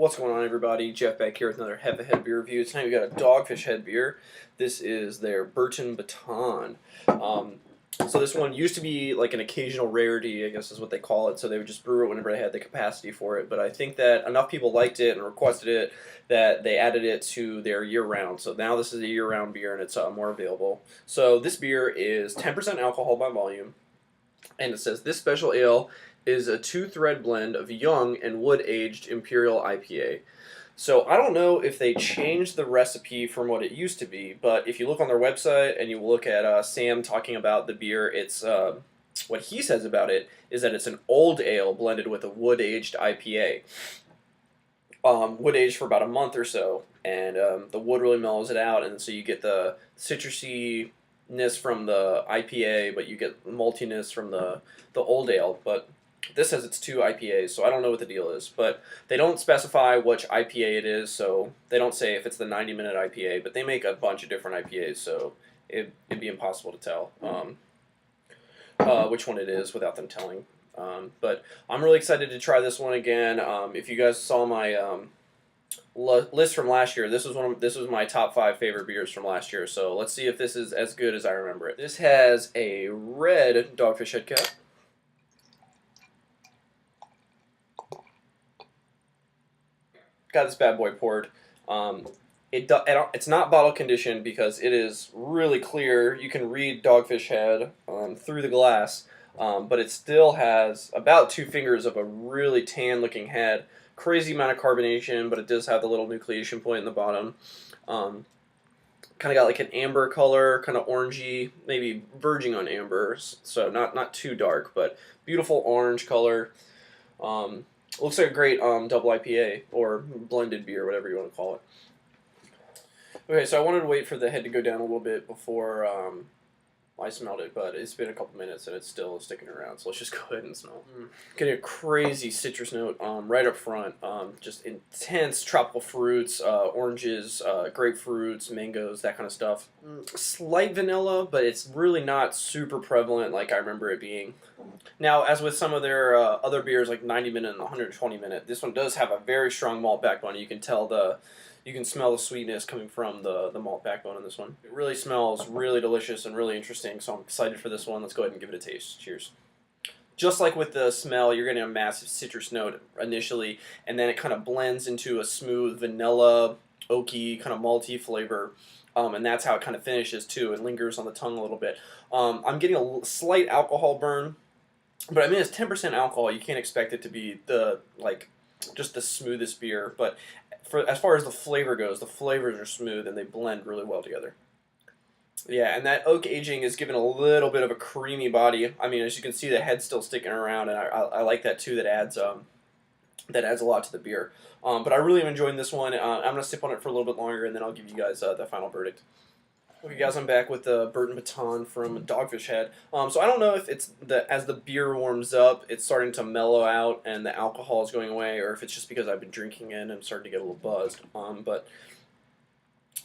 What's going on, everybody? Jeff back here with another head beer review. Tonight we got a Dogfish head beer. This is their Burton Baton. So this one used to be like an occasional rarity, I guess is what they call it. So they would just brew it whenever they had the capacity for it. But I think that enough people liked it and requested it that they added it to their year-round. So now this is a year-round beer and it's more available. So this beer is 10% alcohol by volume, and it says this special ale is a two-thread blend of young and wood-aged Imperial IPA. So I don't know if they changed the recipe from what it used to be, but if you look on their website and you look at Sam talking about the beer, it's what he says about it is that it's an old ale blended with a wood-aged IPA. Wood-aged for about a month or so, and the wood really mellows it out, and so you get the citrusy-ness from the IPA, but you get maltiness from the old ale. But this says it's two IPAs, so I don't know what the deal is. But they don't specify which IPA it is, so they don't say if it's the 90-minute IPA, but they make a bunch of different IPAs, so it'd be impossible to tell which one it is without them telling. But I'm really excited to try this one again. If you guys saw my list from last year, this was my top 5 favorite beers from last year, so let's see if this is as good as I remember it. This has a red Dogfish head cap. Got this bad boy poured. It's not bottle conditioned because it is really clear. You can read Dogfish head through the glass, but it still has about 2 fingers of a really tan looking head. Crazy amount of carbonation, but it does have the little nucleation point in the bottom. Kind of got like an amber color, kind of orangey, maybe verging on amber, so not too dark, but beautiful orange color. Looks like a great double IPA or blended beer, whatever you want to call it. Okay, so I wanted to wait for the head to go down a little bit before I smelled it, but it's been a couple minutes and it's still sticking around, so let's just go ahead and smell. Getting a crazy citrus note right up front. Just intense tropical fruits, oranges, grapefruits, mangoes, that kind of stuff. Slight vanilla, but it's really not super prevalent like I remember it being. Now, as with some of their other beers like 90-minute and 120-minute, this one does have a very strong malt backbone. You can smell the sweetness coming from the malt backbone in this one. It really smells really delicious and really interesting, so I'm excited for this one. Let's go ahead and give it a taste. Cheers. Just like with the smell, you're getting a massive citrus note initially, and then it kind of blends into a smooth vanilla, oaky, kind of malty flavor, and that's how it kind of finishes too. It lingers on the tongue a little bit. I'm getting a slight alcohol burn, but I mean it's 10% alcohol. You can't expect it to be just the smoothest beer, but as far as the flavor goes, the flavors are smooth and they blend really well together. Yeah, and that oak aging is giving a little bit of a creamy body. I mean, as you can see, the head's still sticking around, and I like that too. That adds a lot to the beer. But I really am enjoying this one. I'm gonna sip on it for a little bit longer, and then I'll give you guys the final verdict. Okay, guys, I'm back with the Burton Baton from Dogfish Head. So I don't know if it's as the beer warms up, it's starting to mellow out and the alcohol is going away, or if it's just because I've been drinking it and I'm starting to get a little buzzed. But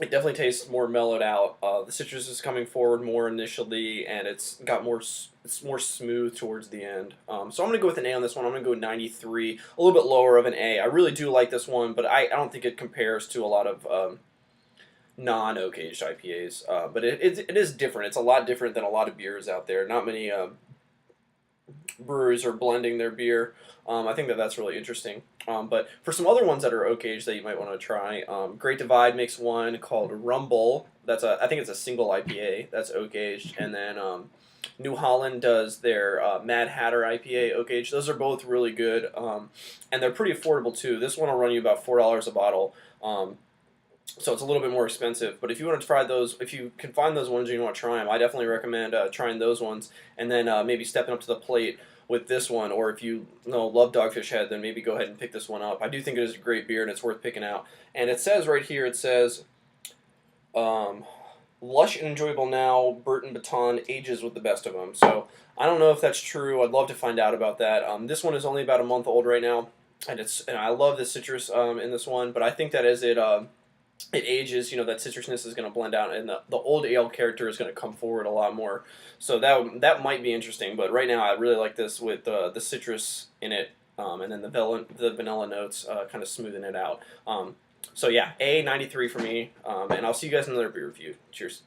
it definitely tastes more mellowed out. The citrus is coming forward more initially, and it's more smooth towards the end. So I'm gonna go with an A on this one. I'm gonna go 93, a little bit lower of an A. I really do like this one, but I don't think it compares to a lot of non-oak aged IPAs, but it is different. It's a lot different than a lot of beers out there. Not many breweries are blending their beer. I think that's really interesting. But for some other ones that are oak aged that you might want to try, Great Divide makes one called Rumble. I think it's a single IPA that's oak aged, and then New Holland does their Mad Hatter IPA oak aged. Those are both really good, and they're pretty affordable too. This one will run you about $4 a bottle. So it's a little bit more expensive, but if you want to try those, if you can find those ones and you want to try them, I definitely recommend trying those ones, and then maybe stepping up to the plate with this one, or if you love Dogfish Head, then maybe go ahead and pick this one up. I do think it is a great beer, and it's worth picking out. And it says right here, it says, lush and enjoyable now, Burton Baton ages with the best of them. So I don't know if that's true. I'd love to find out about that. This one is only about a month old right now, and I love the citrus in this one, but I think that as it ages, that citrusness is going to blend out, and the old ale character is going to come forward a lot more. So that might be interesting. But right now, I really like this with the citrus in it and then the vanilla notes kind of smoothing it out. So yeah, A 93 for me, and I'll see you guys in another beer review. Cheers.